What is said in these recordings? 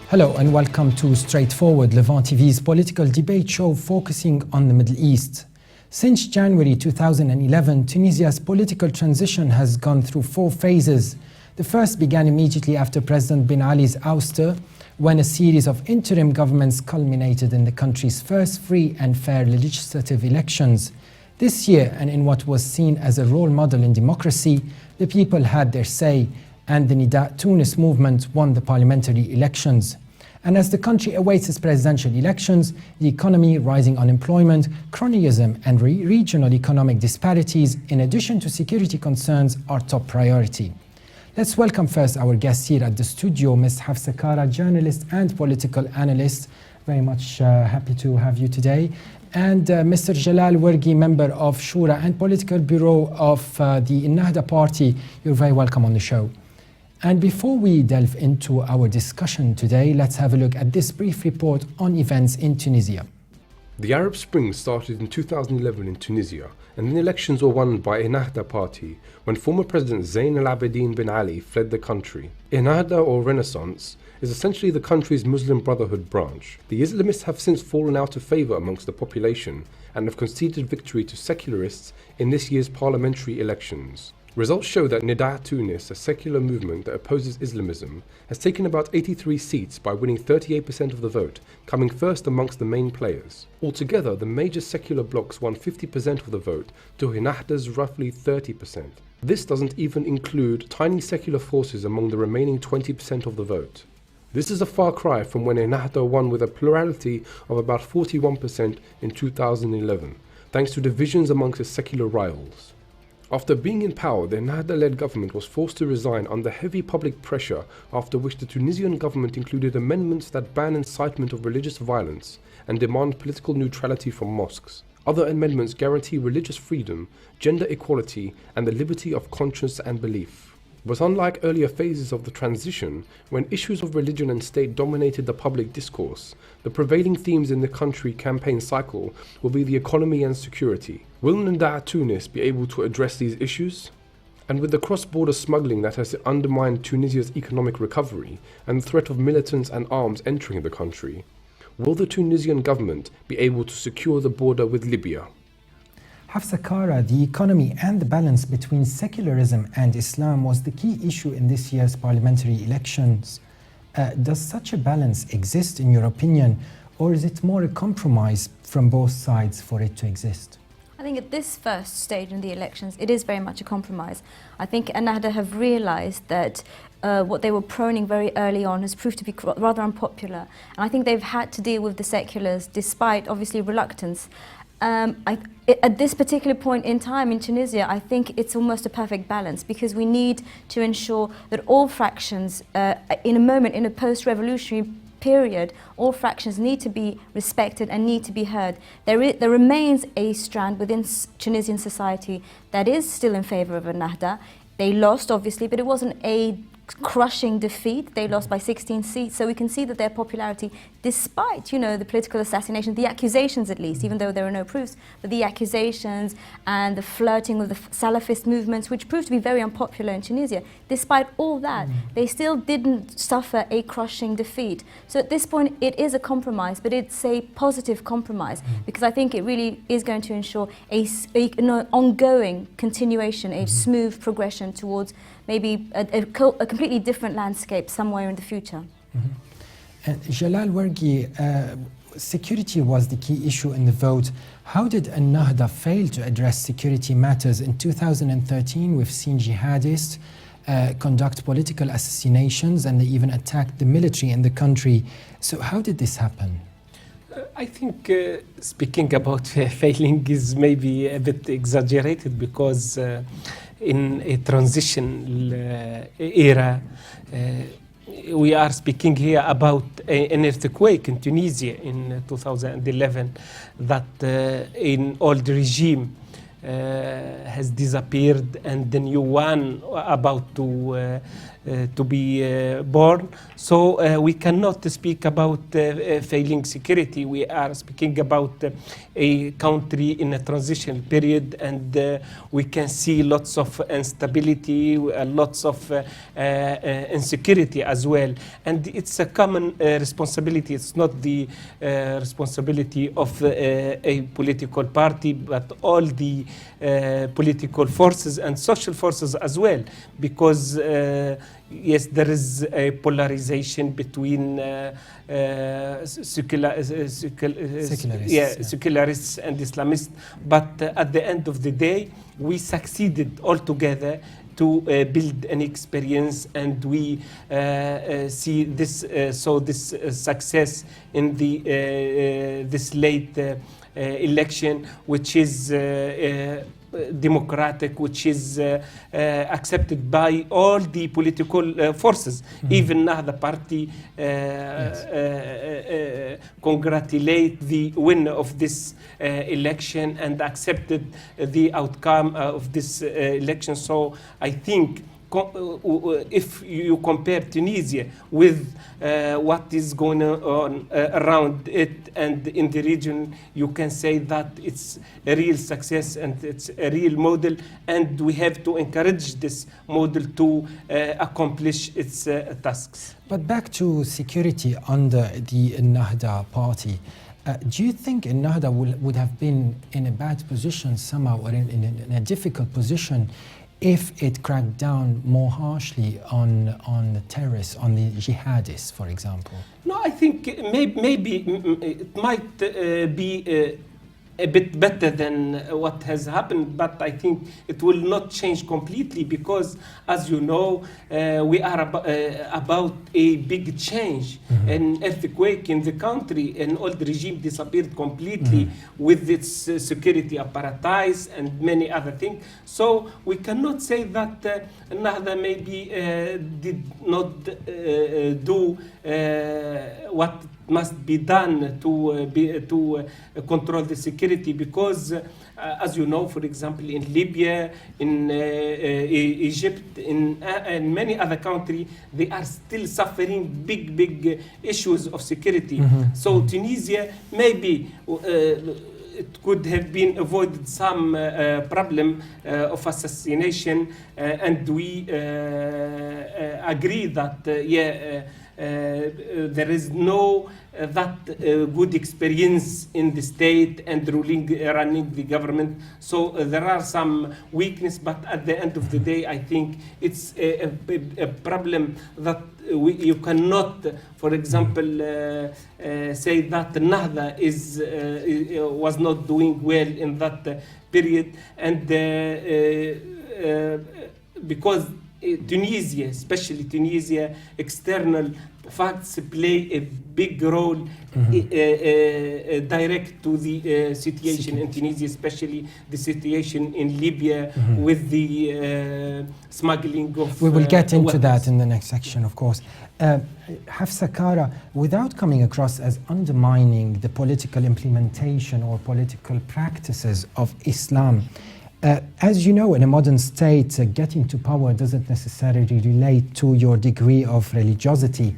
Hello and welcome to Straightforward, Levant TV's political debate show focusing on the Middle East. Since January 2011, Tunisia's political transition has gone through 4 phases. The first began immediately after President Ben Ali's ouster, when a series of interim governments culminated in the country's first free and fair legislative elections. This year, and in what was seen as a role model in democracy, the people had their say, and the Nedaa Tunis movement won the parliamentary elections. And as the country awaits its presidential elections, the economy, rising unemployment, cronyism and regional economic disparities, in addition to security concerns, are top priority. Let's welcome first our guest here at the studio, Ms. Hafsa Kara, journalist and political analyst. Very much happy to have you today. And Mr. Jalal Wergi, member of Shura and political bureau of the Ennahda party. You're very welcome on the show. And before we delve into our discussion today, let's have a look at this brief report on events in Tunisia. The Arab Spring started in 2011 in Tunisia, and the elections were won by Ennahda party when former President Zain al-Abidine Ben Ali fled the country. Ennahda, or Renaissance, is essentially the country's Muslim Brotherhood branch. The Islamists have since fallen out of favour amongst the population and have conceded victory to secularists in this year's parliamentary elections. Results show that Nedaa Tunis, a secular movement that opposes Islamism, has taken about 83 seats by winning 38% of the vote, coming first amongst the main players. Altogether, the major secular blocs won 50% of the vote to Ennahda's roughly 30%. This doesn't even include tiny secular forces among the remaining 20% of the vote. This is a far cry from when Ennahda won with a plurality of about 41% in 2011, thanks to divisions amongst its secular rivals. After being in power, the Ennahda-led government was forced to resign under heavy public pressure, after which the Tunisian government included amendments that ban incitement of religious violence and demand political neutrality from mosques. Other amendments guarantee religious freedom, gender equality, and the liberty of conscience and belief. But unlike earlier phases of the transition, when issues of religion and state dominated the public discourse, the prevailing themes in the country campaign cycle will be the economy and security. Will Nedaa Tunis be able to address these issues? And with the cross-border smuggling that has undermined Tunisia's economic recovery and the threat of militants and arms entering the country, will the Tunisian government be able to secure the border with Libya? Hafsa Kara, the economy and the balance between secularism and Islam was the key issue in this year's parliamentary elections. Does such a balance exist in your opinion, or is it more a compromise from both sides for it to exist? I think at this first stage in the elections, it is very much a compromise. I think Ennahda have realised that what they were proning very early on has proved to be rather unpopular. And I think they've had to deal with the seculars despite obviously reluctance. At this particular point in time in Tunisia, I think it's almost a perfect balance, because we need to ensure that all fractions, in a post-revolutionary period, all fractions need to be respected and need to be heard. There remains a strand within Tunisian society that is still in favour of Ennahda. They lost, obviously, but it wasn't a crushing defeat. They lost by 16 seats, so we can see that their popularity, despite the political assassination, the accusations at least, even though there are no proofs, but the accusations and the flirting with the Salafist movements, which proved to be very unpopular in Tunisia, despite all that, they still didn't suffer a crushing defeat. So at this point it is a compromise, but it's a positive compromise, because I think it really is going to ensure an ongoing continuation, a smooth progression towards maybe a completely different landscape somewhere in the future. Jalal Wergi, security was the key issue in the vote. How did Ennahda fail to address security matters? In 2013, we've seen jihadists conduct political assassinations, and they even attacked the military in the country. So how did this happen? I think speaking about failing is maybe a bit exaggerated, because in a transition era, we are speaking here about an earthquake in Tunisia in 2011, that an old regime has disappeared and the new one about to to be born. So we cannot speak about failing security. We are speaking about a country in a transition period, and we can see lots of instability, lots of insecurity as well. And it's a common responsibility. It's not the responsibility of a political party, but all the political forces and social forces as well, because yes, there is a polarization between secularists and Islamists, but at the end of the day, we succeeded all together to build an experience, and we see this this success in the this late election, which is democratic, which is accepted by all the political forces. Even Nedaa party congratulate the winner of this election and accepted the outcome of this election. So I think if you compare Tunisia with what is going on around it and in the region, you can say that it's a real success and it's a real model, and we have to encourage this model to accomplish its tasks. But back to security under the Nedaa party. Do you think Nedaa would have been in a bad position somehow, or in a difficult position, if it cracked down more harshly on the terrorists, on the jihadists, for example? No, I think maybe it might be a bit better than what has happened, but I think it will not change completely, because, as you know, we are about a big change, an earthquake in the country. An old regime disappeared completely with its security apparatus and many other things. So we cannot say that Nedaa maybe did not do what must be done to control the security, because as you know, for example, in Libya, in Egypt, in many other countries, they are still suffering big issues of security. So Tunisia, maybe it could have been avoided some problem of assassination, and we agree that there is no that good experience in the state and running the government. So there are some weakness, but at the end of the day, I think it's a problem that you cannot, for example, say that Nedaa was not doing well in that period, and because Tunisia, especially Tunisia, external facts play a big role direct to the situation in Tunisia, especially the situation in Libya with the smuggling of We will get into weapons. that in the next section, of course. Hafsa Kara, without coming across as undermining the political implementation or political practices of Islam, as you know, in a modern state, getting to power doesn't necessarily relate to your degree of religiosity.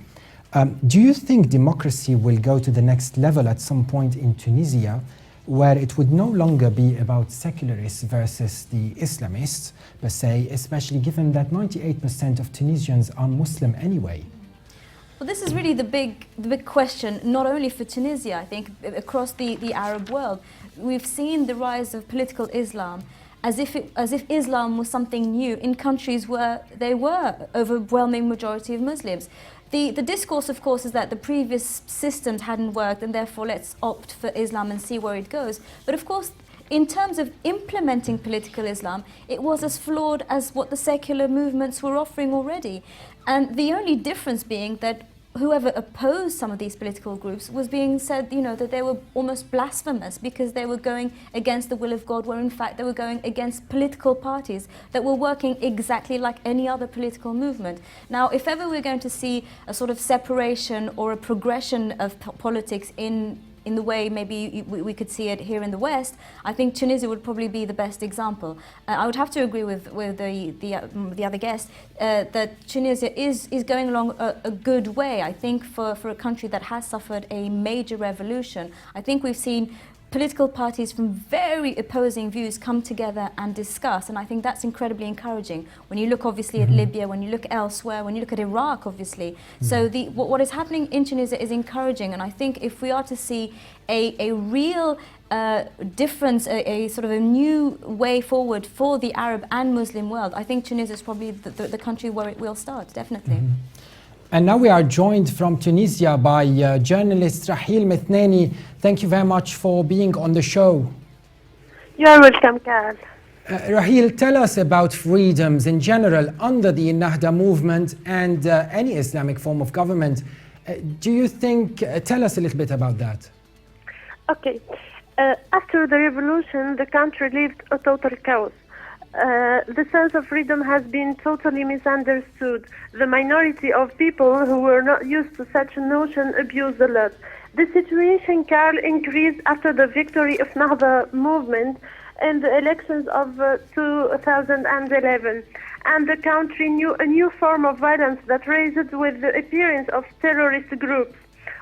Do you think democracy will go to the next level at some point in Tunisia, where it would no longer be about secularists versus the Islamists, per se, especially given that 98% of Tunisians are Muslim anyway? Well, this is really the big question, not only for Tunisia, I think, across the Arab world. We've seen the rise of political Islam as if Islam was something new in countries where they were overwhelming majority of Muslims. The discourse, of course, is that the previous systems hadn't worked, and therefore let's opt for Islam and see where it goes. But of course, in terms of implementing political Islam, it was as flawed as what the secular movements were offering already. And the only difference being that whoever opposed some of these political groups was being said, you know, that they were almost blasphemous because they were going against the will of God, where in fact they were going against political parties that were working exactly like any other political movement. Now, if ever we're going to see a sort of separation or a progression of politics in in the way maybe we could see it here in the West, I think Tunisia would probably be the best example. I would have to agree with the other guest that Tunisia is going along a good way. I think for a country that has suffered a major revolution, I think we've seen political parties from very opposing views come together and discuss, and I think that's incredibly encouraging. When you look obviously at Libya, when you look elsewhere, when you look at Iraq obviously. So what is happening in Tunisia is encouraging, and I think if we are to see a real difference, a sort of a new way forward for the Arab and Muslim world, I think Tunisia is probably the country where it will start, definitely. And now we are joined from Tunisia by journalist Rahil Mithnani. Thank you very much for being on the show. You're welcome, Carl. Rahil, tell us about freedoms in general under the Ennahda movement and any Islamic form of government. Do you think, tell us a little bit about that. Okay. After the revolution, the country lived a total chaos. The sense of freedom has been totally misunderstood. The minority of people who were not used to such a notion abused a lot. The situation, Carl, increased after the victory of Nahda movement in the elections of 2011. And the country knew a new form of violence that raised with the appearance of terrorist groups.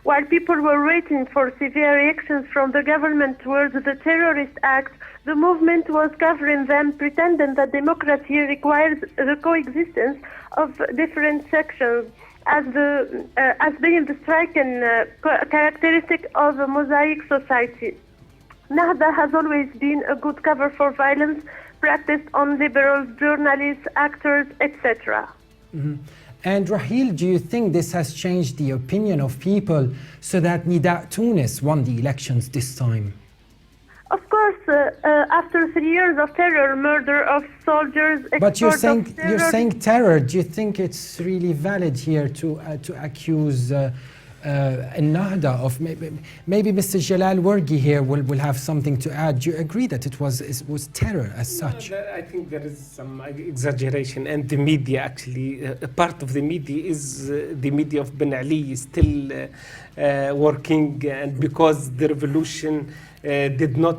While people were waiting for severe reactions from the government towards the terrorist acts, the movement was covering them, pretending that democracy requires the coexistence of different sections as being the striking characteristic of a mosaic society. Nahda has always been a good cover for violence practiced on liberals, journalists, actors, etc. And Rahil, do you think this has changed the opinion of people so that Nedaa Tunis won the elections this time? Of course, after 3 years of terror, murder of soldiers, but you're saying terror. Do you think it's really valid here to accuse Ennahda of maybe Mr. Jalal Wargi here will have something to add? Do you agree that it was terror as such? I think there is some exaggeration, and the media actually, a part of the media is the media of Ben Ali is still working, and because the revolution did not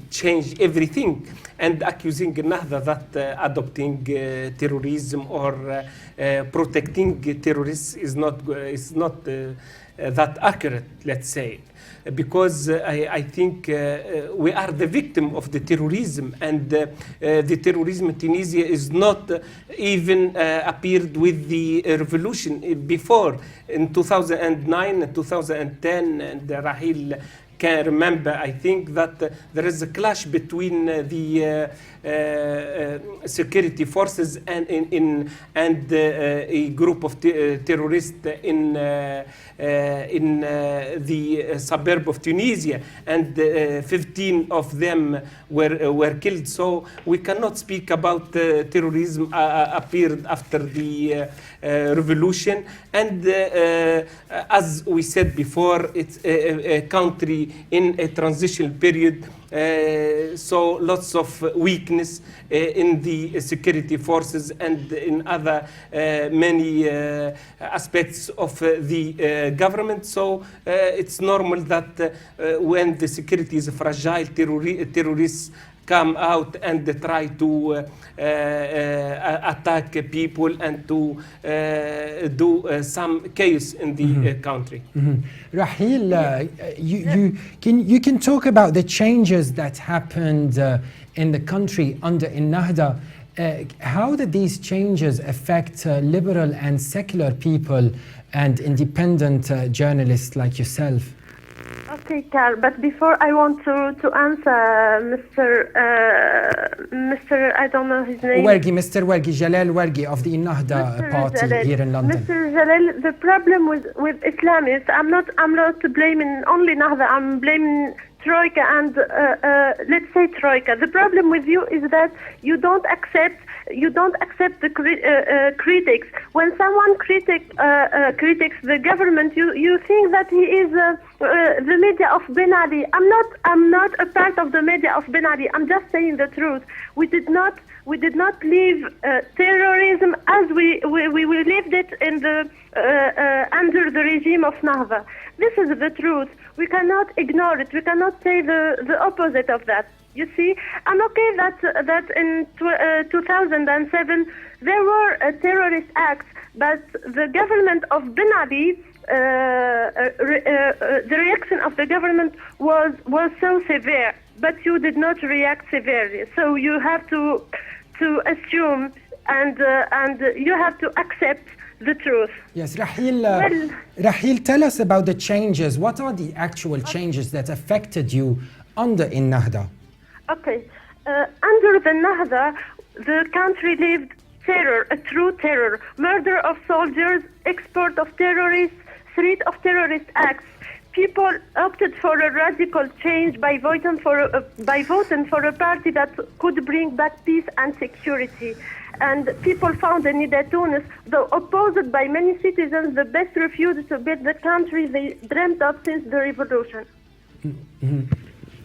change everything, and accusing Ennahda that adopting terrorism or protecting terrorists is not that accurate, let's say, because I think we are the victim of the terrorism, and the terrorism in Tunisia is not even appeared with the revolution before in 2009 and 2010, and Rahil can remember, I think that there is a clash between the security forces and a group of terrorists in the suburb of Tunisia, and 15 of them were killed. So we cannot speak about terrorism appeared after the revolution. And as we said before, it's a country in a transitional period, so lots of weakness in the security forces and in other many aspects of the government. So it's normal that when the security is fragile, terrorists come out and try to attack people and to do some chaos in the country. Rahil, you can talk about the changes that happened in the country under Ennahda. How did these changes affect liberal and secular people and independent journalists like yourself? Okay, Carl, but before I want to answer Mr. I don't know his name. Mr. Wargi, Jalal Wargi of the Ennahda party Jalal. here in London. Mr. Jalal, the problem with Islamists, I'm not blaming only Nahda, I'm blaming Troika and let's say Troika. The problem with you is that you don't accept the critics. When someone critics the government, you think that he is the media of Ben Ali. I'm not a part of the media of Ben Ali. I'm just saying the truth. We did not We did not leave terrorism as we lived it in the under the regime of Nahda. This is the truth. We cannot ignore it. We cannot say the opposite of that. You see, I'm okay that in 2007 there were terrorist acts, but the government of Ben Ali, the reaction of the government was so severe, but you did not react severely. So you have to assume and you have to accept the truth. Yes, Rahil, tell us about the changes. What are the actual changes that affected you under Nahda? Okay, under the Nahda, the country lived terror, a true terror, murder of soldiers, export of terrorists, threat of terrorist acts. People opted for a radical change by voting for a party that could bring back peace and security. And people found in Nedaa Tunis, though opposed by many citizens, the best refuge to build the country they dreamt of since the revolution.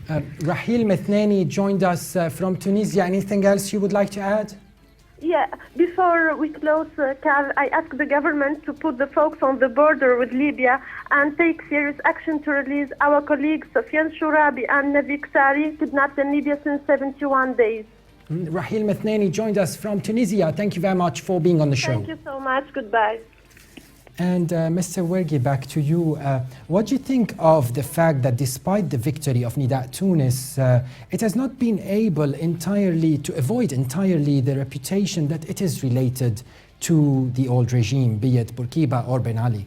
Rahil Methnani joined us from Tunisia. Anything else you would like to add? Yeah, before we close, Carl, I ask the government to put the folks on the border with Libya and take serious action to release our colleagues Sofian Shourabi and Navi Ksari, kidnapped in Libya since 71 days. Rahil Methnani joined us from Tunisia. Thank you very much for being on the show. Thank you so much. Goodbye. And Mr. Wergi, back to you. What do you think of the fact that despite the victory of Nedaa Tunis, it has not been able to avoid entirely the reputation that it is related to the old regime, be it Bourguiba or Ben Ali?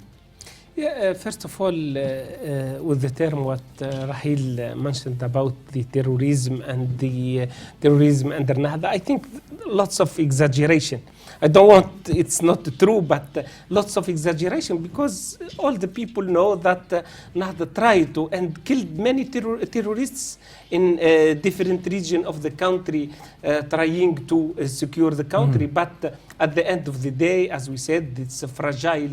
Yeah, first of all, with the term what Rahil mentioned about the terrorism and the terrorism under Nahda, I think lots of exaggeration. I don't want, it's not true, but lots of exaggeration, because all the people know that Nahda tried to and killed many terrorists in different regions of the country, trying to secure the country. But at the end of the day, as we said, it's a fragile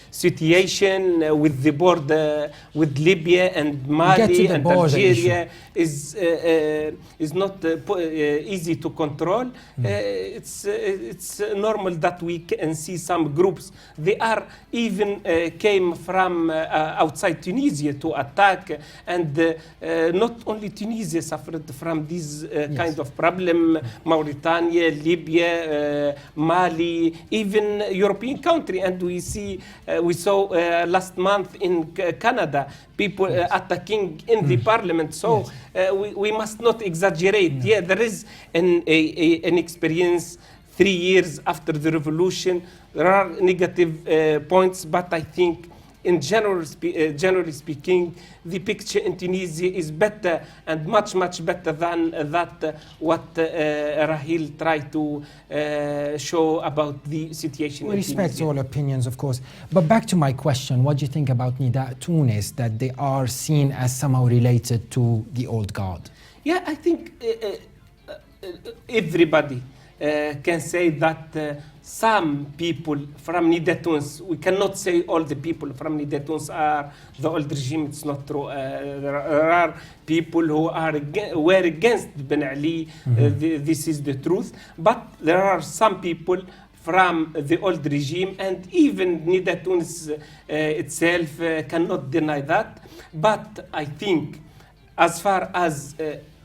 situation with the border with Libya and Mali and Algeria is not easy to control. It's normal that we can see some groups. They are even came from outside Tunisia to attack, and not only Tunisia suffered from this kind of problem. Mauritania, Libya, Mali, even European country, and we saw last month in Canada people attacking in the parliament. So we must not exaggerate. Yeah, there is an experience 3 years after the revolution. There are negative points, but I think in generally speaking, the picture in Tunisia is better and much better than that what Rahil tried to show about the situation in Tunisia. We respect all opinions, of course. But back to my question, what do you think about Nedaa Tunis, that they are seen as somehow related to the old guard? Yeah, I think everybody can say that some people from Nedaa Tunis, we cannot say all the people from Nedaa Tunis are the old regime. It's not true. There are people who were against Ben Ali. This is the truth. But there are some people from the old regime, and even Nedaa Tunis itself cannot deny that. But I think as far as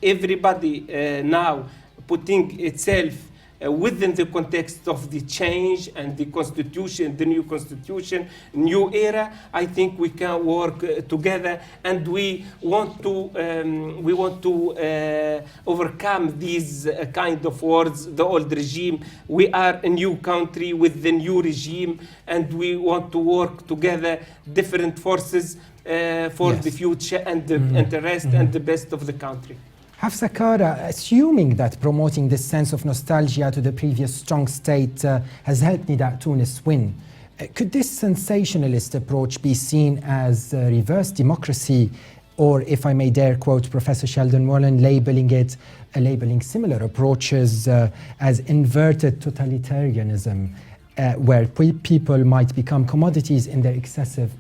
everybody now putting itself within the context of the change and the constitution, the new constitution, new era, I think we can work together, and we want to overcome these kind of words, the old regime. We are a new country with the new regime, and we want to work together, different forces for the future and the interest and the best of the country. Hafsa Kara, assuming that promoting this sense of nostalgia to the previous strong state has helped Nedaa Tunis win, could this sensationalist approach be seen as reverse democracy, or, if I may dare quote Professor Sheldon Wallen, labeling similar approaches as inverted totalitarianism? where people might become commodities in their excessive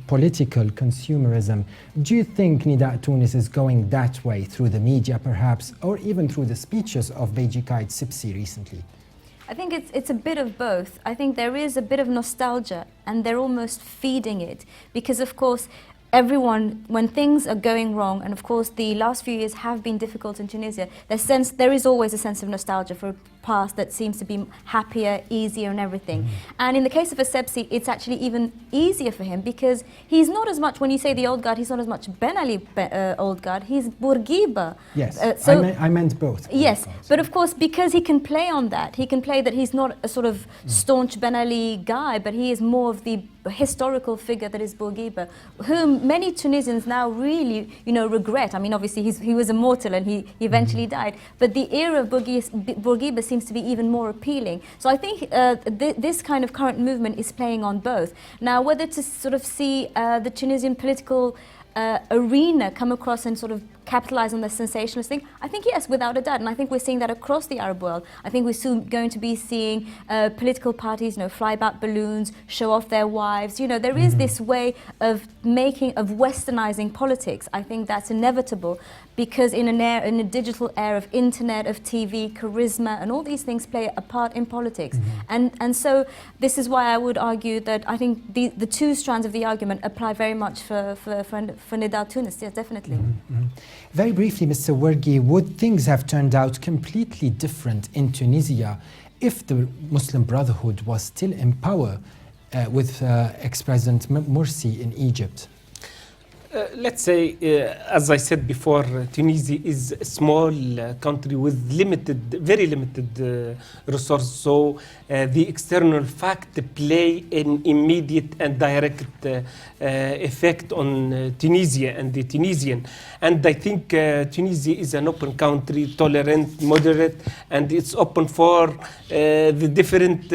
political consumerism. Do you think Nedaa Tunis is going that way through the media perhaps, or even through the speeches of Beji Qaid Sipsi recently? I think it's a bit of both. I think there is a bit of nostalgia and they're almost feeding it because, of course, everyone, when things are going wrong, and of course the last few years have been difficult in Tunisia, there is always a sense of nostalgia for a past that seems to be happier, easier and everything. And in the case of Essebsi, it's actually even easier for him because he's not as much, when you say the old guard, he's not as much Ben Ali old guard, he's Bourguiba. Yes, I meant both. Yes, but of course because he can play on that, he can play that he's not a sort of staunch Ben Ali guy, but he is more of the historical figure that is Bourguiba, whom many Tunisians now really, regret. I mean, obviously he was immortal and he eventually died, but the era of Bourguiba seems to be even more appealing. So I think this kind of current movement is playing on both. Now, whether to sort of see the Tunisian political arena come across and sort of capitalize on the sensationalist thing, I think yes, without a doubt, and I think we're seeing that across the Arab world. I think we're soon going to be seeing political parties, fly about balloons, show off their wives. There is this way of westernizing politics. I think that's inevitable because in a digital era of internet, of TV, charisma, and all these things play a part in politics. And so this is why I would argue that I think the two strands of the argument apply very much for Nedaa Tunis. Yes, definitely. Very briefly, Mr. Wergi, would things have turned out completely different in Tunisia if the Muslim Brotherhood was still in power with ex-President Morsi in Egypt? Let's say, as I said before, Tunisia is a small country with very limited resources. So the external fact play an immediate and direct effect on Tunisia and the Tunisian. And I think Tunisia is an open country, tolerant, moderate, and it's open for the different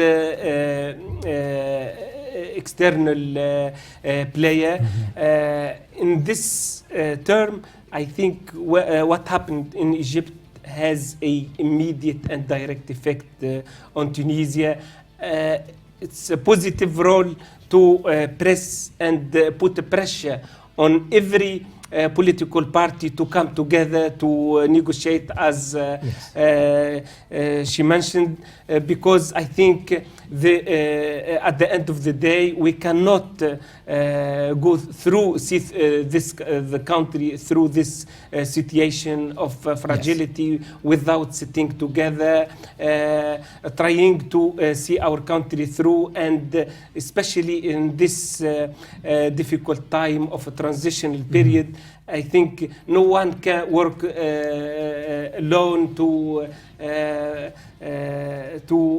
external player. In this term, I think what happened in Egypt has an immediate and direct effect on Tunisia. It's a positive role to press and put pressure on every political party to come together to negotiate, as she mentioned, because I think at the end of the day we cannot go through the country through this situation of fragility without sitting together, trying to see our country through, and especially in this difficult time of a transitional period. I think no one can work alone to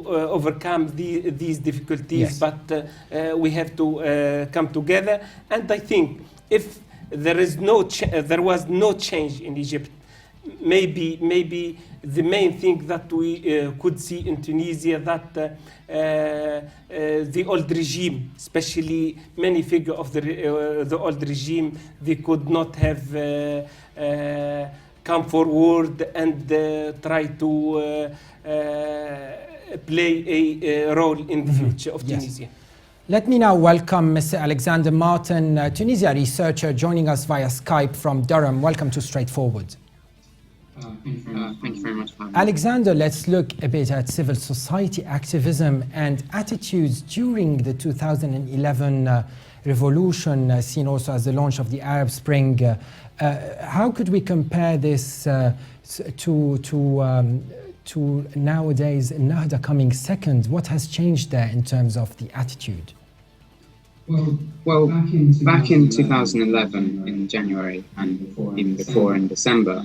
overcome these difficulties, but we have to come together. And I think if there was no change in Egypt, maybe the main thing that we could see in Tunisia, that the old regime, especially many figures of the old regime, they could not have come forward and try to play a role in the future of Tunisia. Let me now welcome Mr. Alexander Martin, Tunisia researcher, joining us via Skype from Durham. Welcome to Straightforward. Thank you very much for having me. Alexander, let's look a bit at civil society activism and attitudes during the 2011 revolution, seen also as the launch of the Arab Spring. How could we compare this to nowadays Nahda coming second? What has changed there in terms of the attitude? Well, back in 2011, in January, and even before in December,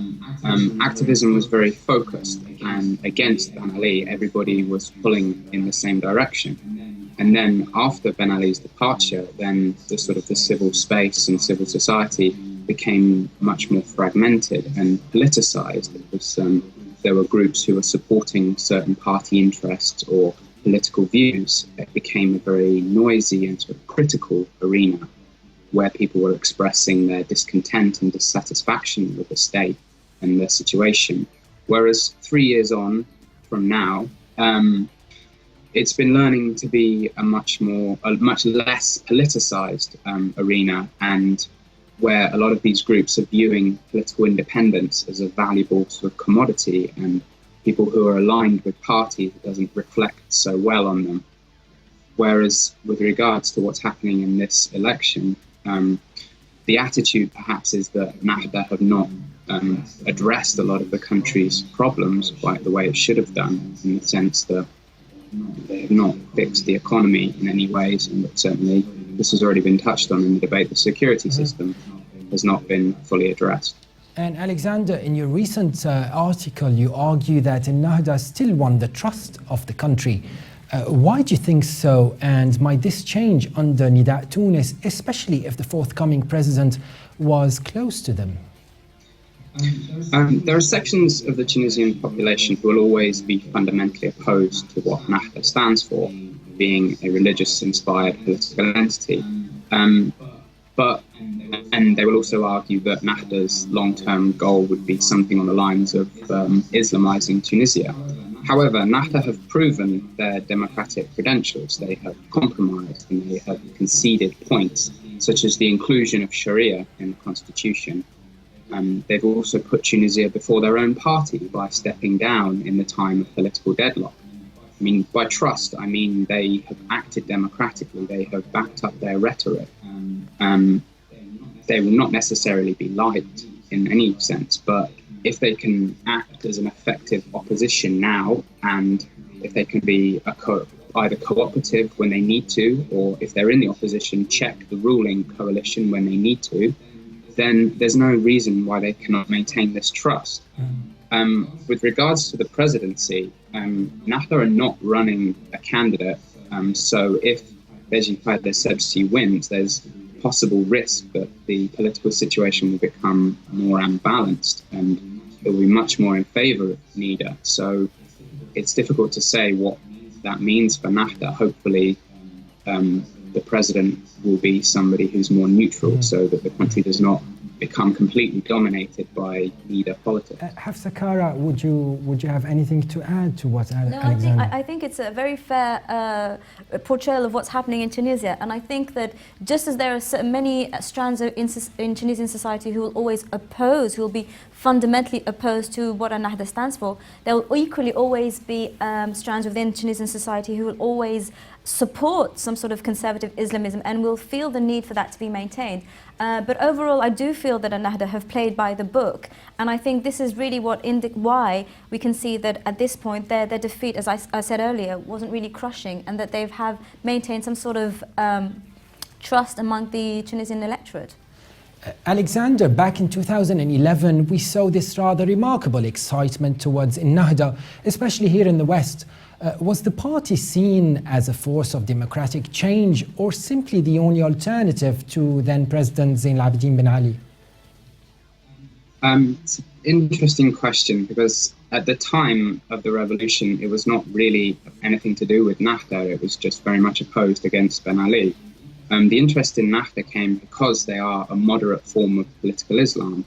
activism was very focused, and against Ben Ali, everybody was pulling in the same direction. And then after Ben Ali's departure, then the civil space and civil society became much more fragmented and politicized. It was, there were groups who were supporting certain party interests or political views. It became a very noisy and sort of critical arena where people were expressing their discontent and dissatisfaction with the state and their situation. Whereas 3 years on from now, it's been learning to be a much less politicized arena, and where a lot of these groups are viewing political independence as a valuable sort of commodity, and people who are aligned with parties, it doesn't reflect so well on them. Whereas with regards to what's happening in this election, the attitude perhaps is that Nahda have not addressed a lot of the country's problems quite the way it should have done, in the sense that they have not fixed the economy in any ways, and that certainly this has already been touched on in the debate. The security system has not been fully addressed. And Alexander, in your recent article, you argue that Nahda still won the trust of the country. Why do you think so? And might this change under Nedaa Tunis, especially if the forthcoming president was close to them? There are sections of the Tunisian population who will always be fundamentally opposed to what Nahda stands for, being a religious-inspired political entity. And they will also argue that Nahda's long-term goal would be something on the lines of Islamizing Tunisia. However, Nahda have proven their democratic credentials. They have compromised and they have conceded points, such as the inclusion of Sharia in the constitution. They've also put Tunisia before their own party by stepping down in the time of political deadlock. I mean, by trust, I mean they have acted democratically. They have backed up their rhetoric. They will not necessarily be liked in any sense, but if they can act as an effective opposition now, and if they can be either cooperative when they need to, or if they're in the opposition, check the ruling coalition when they need to, then there's no reason why they cannot maintain this trust. With regards to the presidency, Nahda are not running a candidate, so if Beji Fadler Sebsi wins, there's possible risk that the political situation will become more unbalanced and it will be much more in favor of Neda. So it's difficult to say what that means for Nahda. Hopefully the president will be somebody who's more neutral so that the country does not become completely dominated by Neda politics. Hafsa Kara, would you have anything to add to what Alexander? No, I think it's a very fair portrayal of what's happening in Tunisia, and I think that just as there are many strands in Tunisian society who will always oppose, who will be fundamentally opposed to what Nahda stands for, there will equally always be strands within Tunisian society who will always support some sort of conservative Islamism and will feel the need for that to be maintained. But overall, I do feel that Nahda have played by the book, and I think this is really why we can see that at this point their defeat, as I said earlier, wasn't really crushing, and that they have maintained some sort of trust among the Tunisian electorate. Alexander, back in 2011, we saw this rather remarkable excitement towards Nahda, especially here in the West. Was the party seen as a force of democratic change or simply the only alternative to then President Zain al-Abidine Ben Ali? It's an interesting question, because at the time of the revolution, it was not really anything to do with Nahda. It was just very much opposed against Ben Ali. The interest in Nahda came because they are a moderate form of political Islam.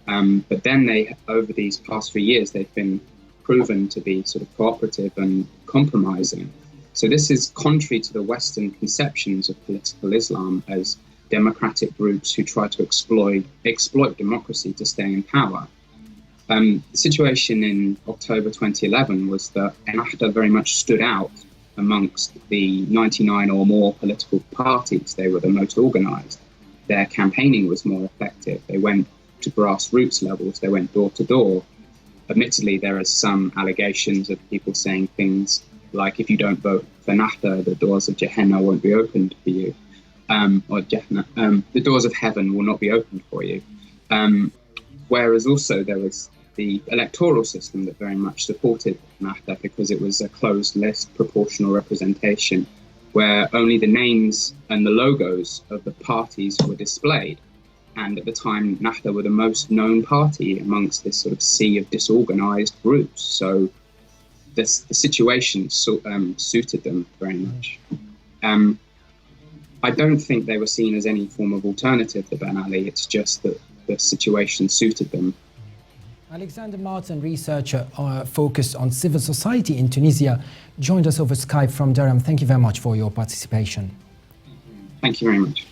But then over these past 3 years, they've been proven to be sort of cooperative and compromising. So this is contrary to the Western conceptions of political Islam as democratic groups who try to exploit democracy to stay in power. The situation in October 2011 was that Ennahda very much stood out amongst the 99 or more political parties. They were the most organized. Their campaigning was more effective. They went to grassroots levels. They went door to door. Admittedly, there are some allegations of people saying things like, if you don't vote for Nahda, the doors of Gehenna won't be opened for you. The doors of heaven will not be opened for you. Whereas also there was the electoral system that very much supported Nahda, because it was a closed list proportional representation where only the names and the logos of the parties were displayed. And at the time, Nahda were the most known party amongst this sort of sea of disorganized groups. So the situation suited them very much. I don't think they were seen as any form of alternative to Ben Ali. It's just that the situation suited them. Alexander Martin, researcher focused on civil society in Tunisia, joined us over Skype from Durham. Thank you very much for your participation. Thank you very much.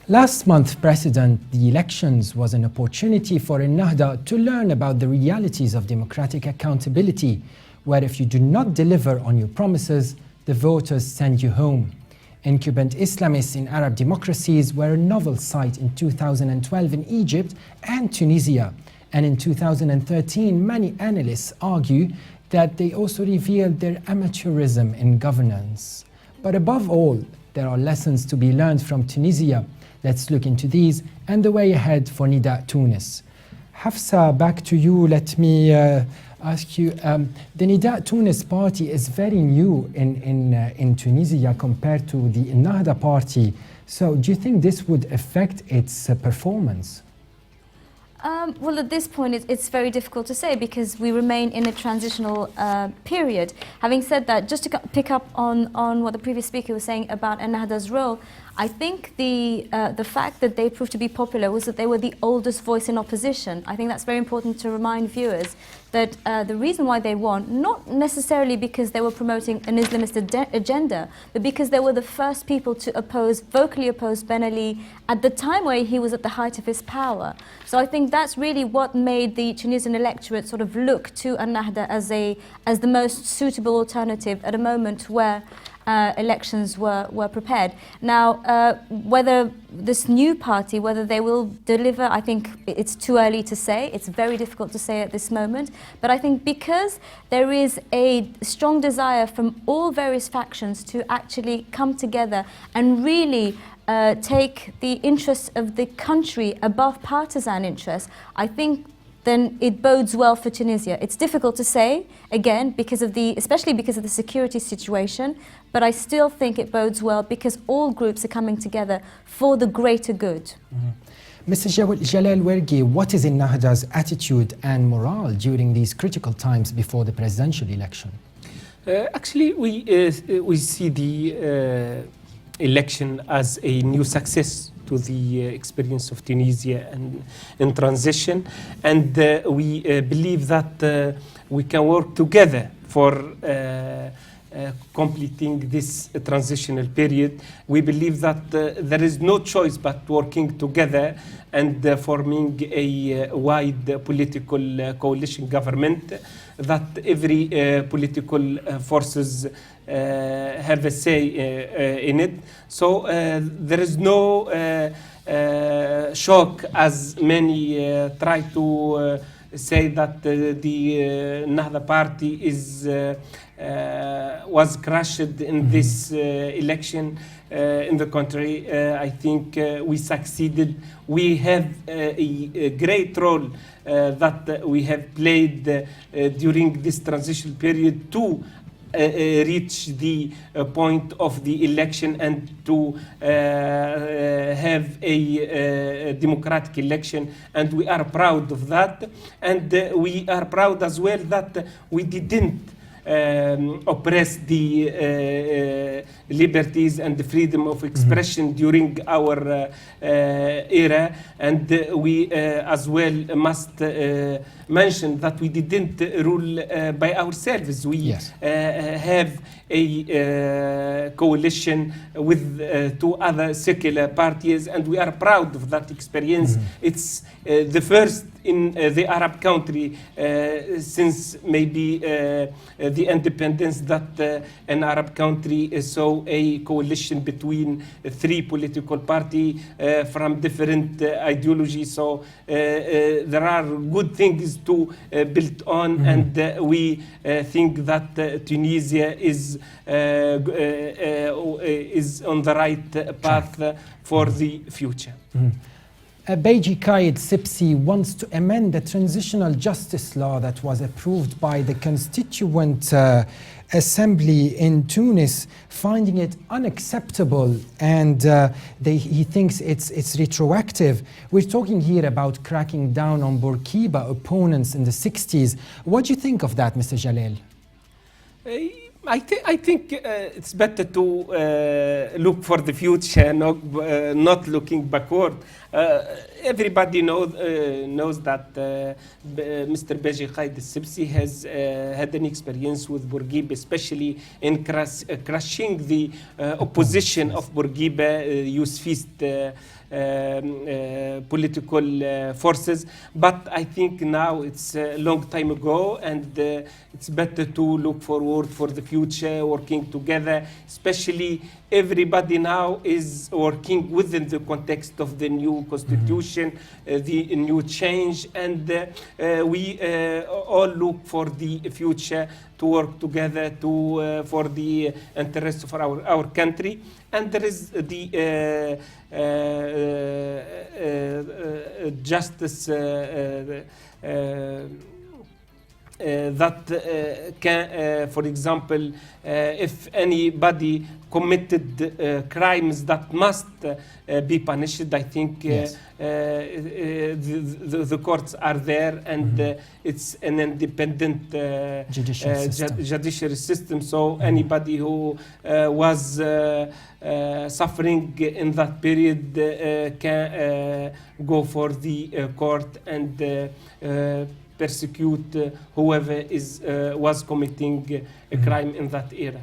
Last month, President, the elections was an opportunity for Nedaa to learn about the realities of democratic accountability, where if you do not deliver on your promises, the voters send you home. Incumbent Islamists in Arab democracies were a novel sight in 2012 in Egypt and Tunisia. And in 2013, many analysts argue that they also revealed their amateurism in governance. But above all, there are lessons to be learned from Tunisia. Let's look into these and the way ahead for Nedaa Tunis. Hafsa, back to you. Let me ask you, the Nedaa Tunis party is very new in Tunisia compared to the Nedaa party. So do you think this would affect its performance? Well, at this point, it's very difficult to say because we remain in a transitional period. Having said that, just to pick up on what the previous speaker was saying about Nehda's role, I think the fact that they proved to be popular was that they were the oldest voice in opposition. I think that's very important to remind viewers that the reason why they won, not necessarily because they were promoting an Islamist agenda, but because they were the first people to vocally oppose Ben Ali at the time where he was at the height of his power. So I think that's really what made the Tunisian electorate sort of look to Nehda as the most suitable alternative at a moment where elections were prepared. Now, whether this new party, whether they will deliver, I think it's too early to say. It's very difficult to say at this moment. But I think because there is a strong desire from all various factions to actually come together and really take the interests of the country above partisan interests, I think then it bodes well for Tunisia. It's difficult to say, again, especially because of the security situation, but I still think it bodes well because all groups are coming together for the greater good. Mr. Jalal Wergi, what is Nehda's attitude and morale during these critical times before the presidential election? Actually, we see the election as a new success to the experience of Tunisia and in transition, and we believe that we can work together for completing this transitional period. We believe that there is no choice but working together and forming a wide political coalition government that every political forces have a say in it. So there is no shock, as many try to say, that the Nehda party was crushed in this election. In the contrary, I think we succeeded. We have a great role that we have played during this transition period to reach the point of the election and to have a democratic election, and we are proud of that. And we are proud as well that we didn't oppress the liberties and the freedom of expression during our era. And we as well must mention that we didn't rule by ourselves. We have a coalition with two other secular parties, and we are proud of that experience. It's the first in the Arab country since maybe the independence that an Arab country saw a coalition between three political parties from different ideologies. So there are good things to build on, and we think that Tunisia is on the right path for the future. Beji Qaid Sipsi wants to amend the transitional justice law that was approved by the Constituent Assembly in Tunis, finding it unacceptable, and he thinks it's retroactive. We're talking here about cracking down on Bourguiba opponents in the 60s. What do you think of that, Mr. Jalal? I think it's better to look for the future, not looking backward. everybody knows that Mr. Beji Qaid al-Sibsi has had an experience with Bourguiba, especially in crushing the opposition of Bourguiba, Yousfist political forces. But I think now it's a long time ago, and it's better to look forward for the future, working together, especially everybody now is working within the context of the new constitution, the new change, and we all look for the future to work together for the interests of our country. And there is the justice that can, for example, if anybody committed crimes that must be punished, I think Yes. the courts are there, and it's an independent judiciary system. So anybody who was suffering in that period can go for the court and persecute whoever was committing a crime in that era.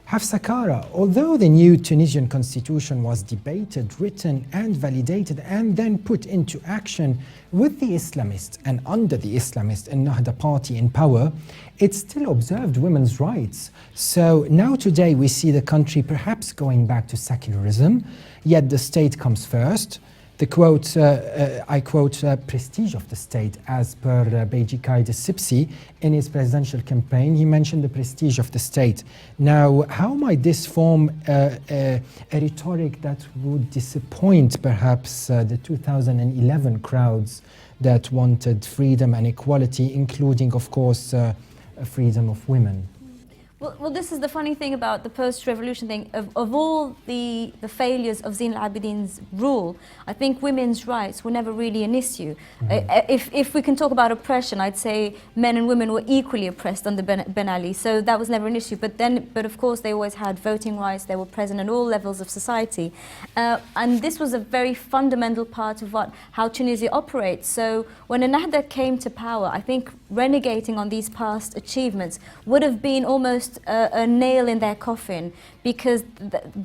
Hafsa Kara, although the new Tunisian constitution was debated, written and validated and then put into action with the Islamists and under the Islamist and Nedaa party in power, it still observed women's rights. So now today we see the country perhaps going back to secularism, yet the state comes first. The quote, I quote, prestige of the state, as per Beji Qaid al-Sibsi in his presidential campaign. He mentioned the prestige of the state. Now, how might this form a rhetoric that would disappoint perhaps the 2011 crowds that wanted freedom and equality, including, of course, freedom of women? Well, this is the funny thing about the post-revolution thing. Of all the failures of Zain al-Abidin's rule, I think women's rights were never really an issue. If we can talk about oppression, I'd say men and women were equally oppressed under Ben Ali, so that was never an issue. But of course, they always had voting rights. They were present at all levels of society, and this was a very fundamental part of how Tunisia operates. So when Ennahda came to power, I think renegating on these past achievements would have been almost a nail in their coffin, because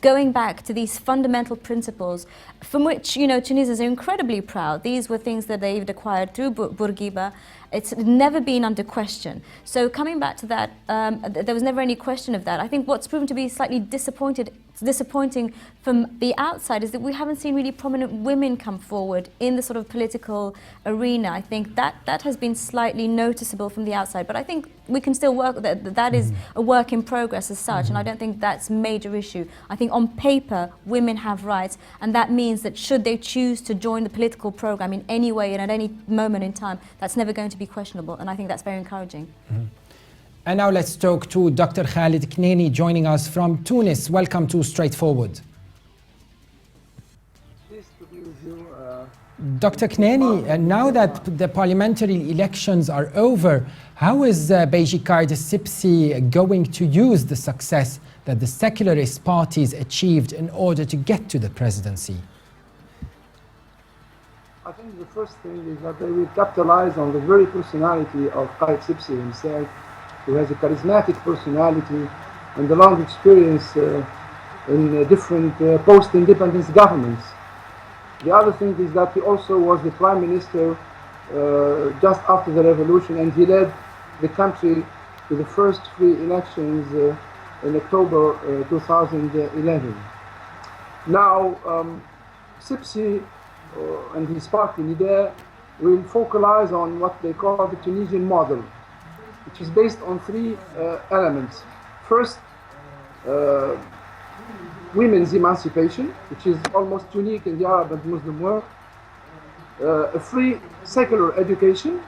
going back to these fundamental principles from which, you know, Tunisians are incredibly proud. These were things that they've acquired through Bourguiba. It's never been under question. So coming back to that, there was never any question of that. I think what's proven to be slightly disappointing from the outside is that we haven't seen really prominent women come forward in the sort of political arena. I think that has been slightly noticeable from the outside, but I think we can still work. That is a work in progress as such, and I don't think that's a major issue. I think on paper women have rights, and that means that should they choose to join the political program in any way and at any moment in time, that's never going to be questionable, and I think that's very encouraging. And now let's talk to Dr. Khalid Kneni joining us from Tunis. Welcome to Straightforward. Pleased to be with you. Dr. Kneni, now that the parliamentary elections are over, how is Beji Qaid al-Sibsi going to use the success that the secularist parties achieved in order to get to the presidency? I think the first thing is that they will capitalize on the very personality of Qaid Sibsi himself, who has a charismatic personality and a long experience in different post-independence governments. The other thing is that he also was the prime minister just after the revolution, and he led the country to the first free elections in October 2011. Now, Sibsi and his party, Nedaa, will focalize on what they call the Tunisian model, which is based on three elements. First, women's emancipation, which is almost unique in the Arab and Muslim world, a free secular education,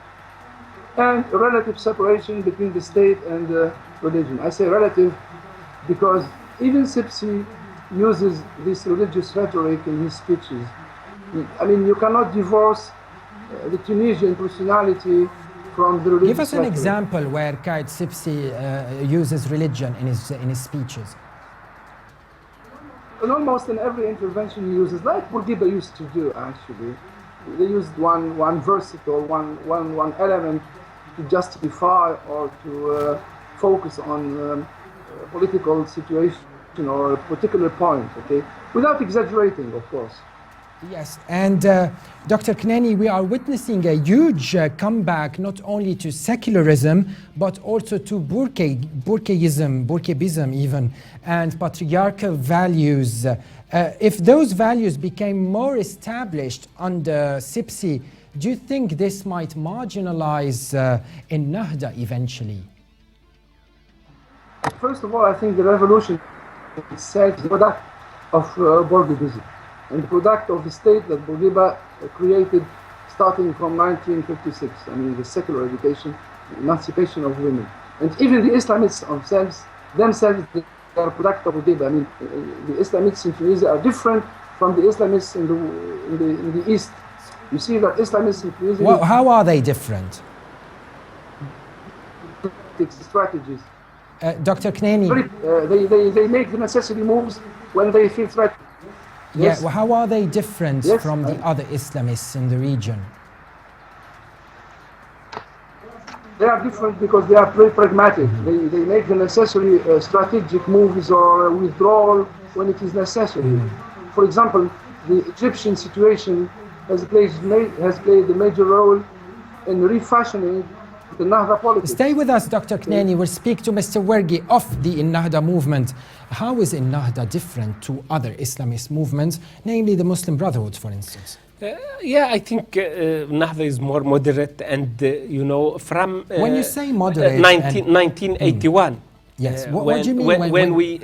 and a relative separation between the state and religion. I say relative because even Sibsi uses this religious rhetoric in his speeches. I mean, you cannot divorce the Tunisian personality from the religious Give us an rhetoric. example where Qaid Sibsi uses religion in his speeches. And almost in every intervention he uses, like Bourguiba used to do actually, they used one verset or one element to justify or to focus on political situation or a particular point, okay, without exaggerating, of course. Yes, and Dr. Knani, we are witnessing a huge comeback not only to secularism, but also to Bourkeism even, and patriarchal values. If those values became more established under Sipsi, do you think this might marginalize Ennahda eventually? First of all, I think the revolution itself is the product of Bourguibism, and the product of the state that Bourguiba created starting from 1956. I mean, the secular education, the emancipation of women. And even the Islamists themselves, they are a product of Bourguiba. I mean, the Islamists in Tunisia are different from the Islamists in the East. You see that Islamists in Tunisia... Well, how are they different? Strategies. Dr. Knani. They make the necessary moves when they feel threatened. Yes. Yeah, well, how are they different from the other Islamists in the region? They are different because they are very pragmatic. They make the necessary strategic moves or withdrawal when it is necessary. For example, the Egyptian situation has played a major role in refashioning the Nahda politics. Stay with us, Dr. Knani. We'll speak to Mr. Wergi of the Ennahda movement. How is Ennahda different to other Islamist movements, namely the Muslim Brotherhood, for instance? Yeah, I think Nahda is more moderate and, you know, from... when you say moderate... 1981. Yes, what do you mean when we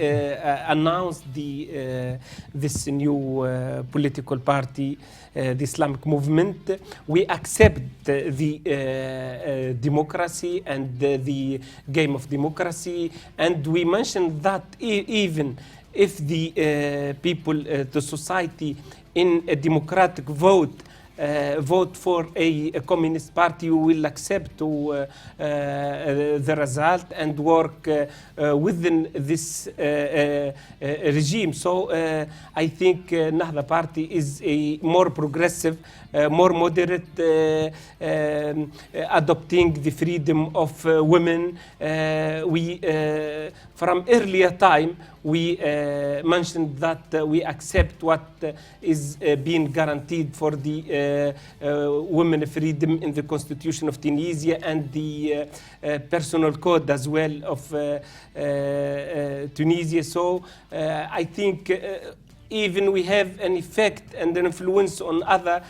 announced this new political party, the Islamic movement, we accept the democracy and the game of democracy, and we mentioned that even if the people, the society in a democratic vote for a communist party, we will accept the result and work within this regime. So I think Nahda party is a more progressive, more moderate, adopting the freedom of women. We from earlier time we mentioned that we accept what is being guaranteed for the women freedom in the Constitution of Tunisia and the personal code as well of Tunisia. So I think even we have an effect and an influence on other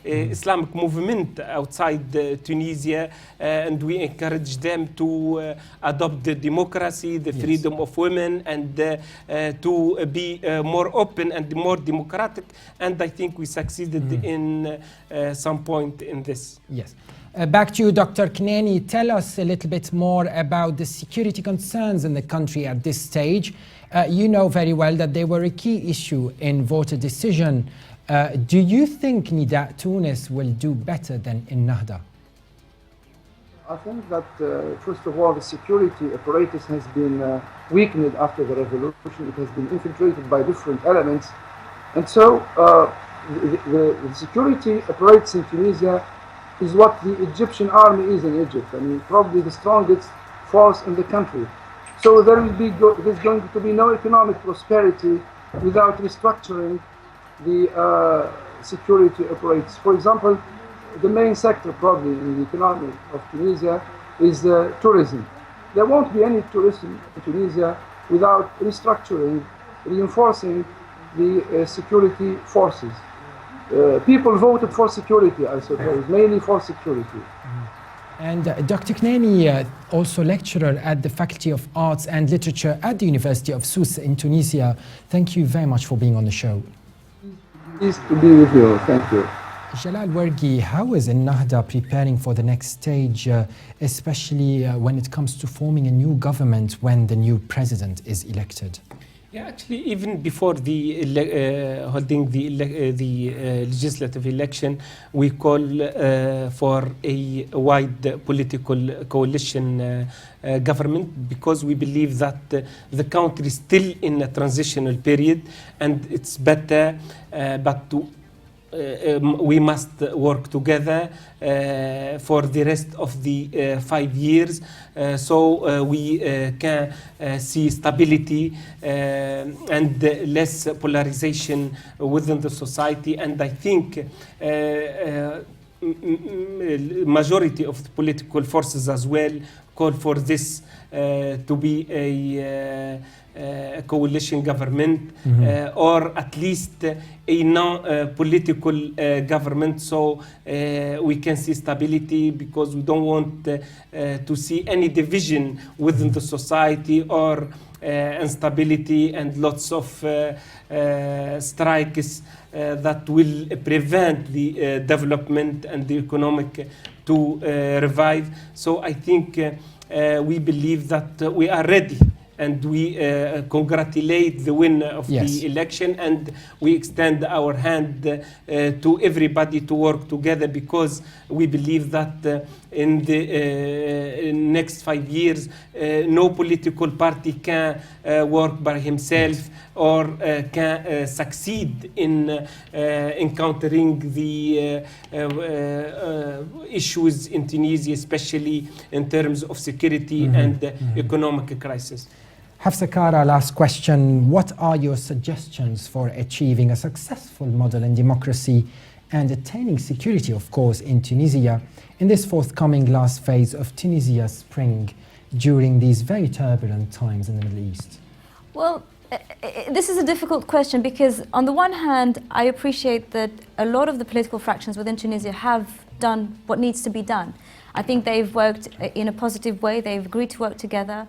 Islamic movement outside Tunisia, and we encourage them to adopt the democracy, the freedom of women, and to be more open and more democratic. And I think we succeeded in some point in this. Yes. Back to you, Dr. Knani. Tell us a little bit more about the security concerns in the country at this stage. You know very well that they were a key issue in voter decision. Do you think Nedaa Tunis will do better than Ennahda? I think that, first of all, the security apparatus has been weakened after the revolution. It has been infiltrated by different elements. And so the security apparatus in Tunisia is what the Egyptian army is in Egypt. I mean, probably the strongest force in the country. So there's going to be no economic prosperity without restructuring the security apparatus. For example, the main sector probably in the economy of Tunisia is tourism. There won't be any tourism in Tunisia without restructuring, reinforcing the security forces. People voted for security, I suppose, mainly for security. And Dr. Knani, also lecturer at the Faculty of Arts and Literature at the University of Sousse in Tunisia. Thank you very much for being on the show. Pleased to be with you. Thank you. Jalal Wergi, how is Ennahda preparing for the next stage, especially when it comes to forming a new government when the new president is elected? Yeah, actually, even before the holding the legislative election, we call for a wide political coalition government, because we believe that the country is still in a transitional period, and it's better but to we must work together for the rest of the 5 years, so we can see stability and less polarization within the society. And I think majority of the political forces as well call for this to be a coalition government, or at least a non-political government, so we can see stability, because we don't want to see any division within the society or instability and lots of strikes that will prevent the development and the economic to revive. So I think we believe that we are ready, and we congratulate the winner of the election, and we extend our hand to everybody to work together, because we believe that in the next 5 years, no political party can work by himself or can succeed in encountering the issues in Tunisia, especially in terms of security and economic crisis. Hafsa Kara, last question. What are your suggestions for achieving a successful model in democracy and attaining security, of course, in Tunisia in this forthcoming last phase of Tunisia's spring during these very turbulent times in the Middle East? Well, this is a difficult question, because on the one hand, I appreciate that a lot of the political fractions within Tunisia have done what needs to be done. I think they've worked in a positive way. They've agreed to work together.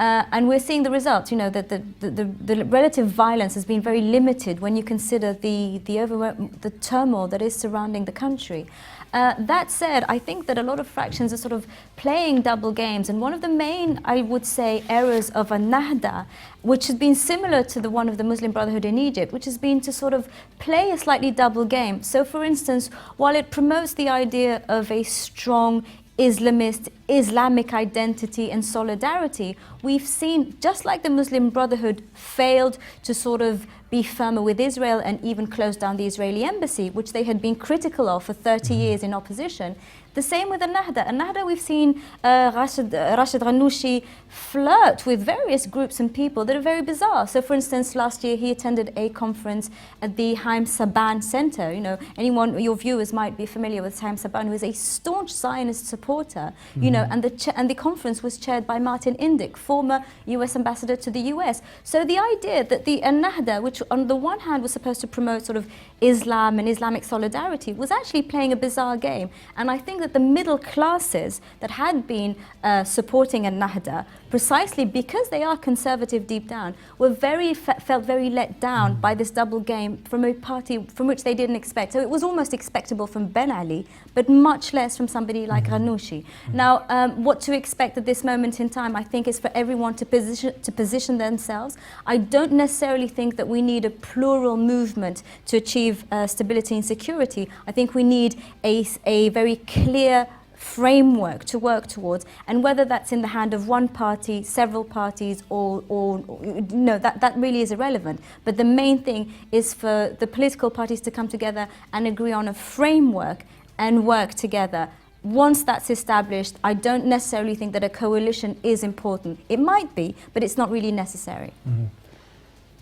And we're seeing the results, you know, that the relative violence has been very limited when you consider the turmoil that is surrounding the country. That said, I think that a lot of fractions are sort of playing double games, and one of the main, I would say, errors of Nahda, which has been similar to the one of the Muslim Brotherhood in Egypt, which has been to sort of play a slightly double game. So for instance, while it promotes the idea of a strong Islamic identity and solidarity, we've seen, just like the Muslim Brotherhood failed to sort of be firmer with Israel and even close down the Israeli embassy, which they had been critical of for 30 years in opposition. The same with Nahda. Nahda, we've seen Rashid Ghannouchi flirt with various groups and people that are very bizarre. So for instance, last year he attended a conference at the Haim Saban Center. You know, anyone, your viewers might be familiar with Haim Saban, who is a staunch Zionist supporter, you know, and the conference was chaired by Martin Indyk, former US ambassador to the US. So the idea that the Nahda, which on the one hand was supposed to promote sort of Islam and Islamic solidarity, was actually playing a bizarre game. And I think that the middle classes that had been supporting Nahda, precisely because they are conservative deep down, were felt very let down by this double game from a party from which they didn't expect. So it was almost expectable from Ben Ali, but much less from somebody like Ghannouchi. Now, what to expect at this moment in time, I think, is for everyone to position themselves. I don't necessarily think that we need a plural movement to achieve stability and security. I think we need a very clear framework to work towards, and whether that's in the hand of one party, several parties, or no, that really is irrelevant. But the main thing is for the political parties to come together and agree on a framework and work together. Once that's established, I don't necessarily think that a coalition is important. It might be, but it's not really necessary.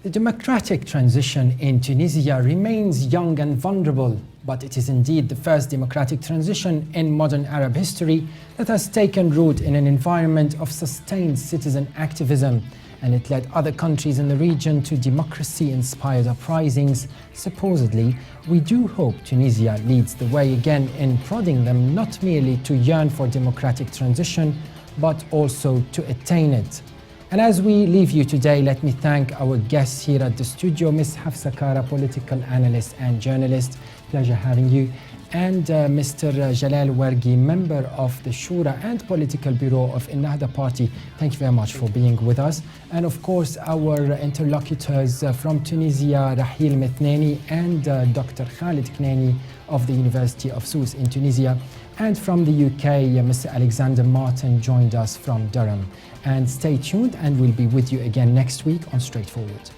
The democratic transition in Tunisia remains young and vulnerable, but it is indeed the first democratic transition in modern Arab history that has taken root in an environment of sustained citizen activism, and it led other countries in the region to democracy-inspired uprisings. Supposedly, we do hope Tunisia leads the way again in prodding them not merely to yearn for democratic transition, but also to attain it. And as we leave you today, let me thank our guests here at the studio, Ms. Hafsa Kara, political analyst and journalist. Pleasure having you. And Mr. Jalal Wargi, member of the Shura and Political Bureau of Nahda Party. Thank you very much for being with us. And of course, our interlocutors from Tunisia, Rahil Methnani and Dr. Khalid Knani of the University of Sousse in Tunisia. And from the UK, Mr. Alexander Martin joined us from Durham. And stay tuned, and we'll be with you again next week on Straightforward.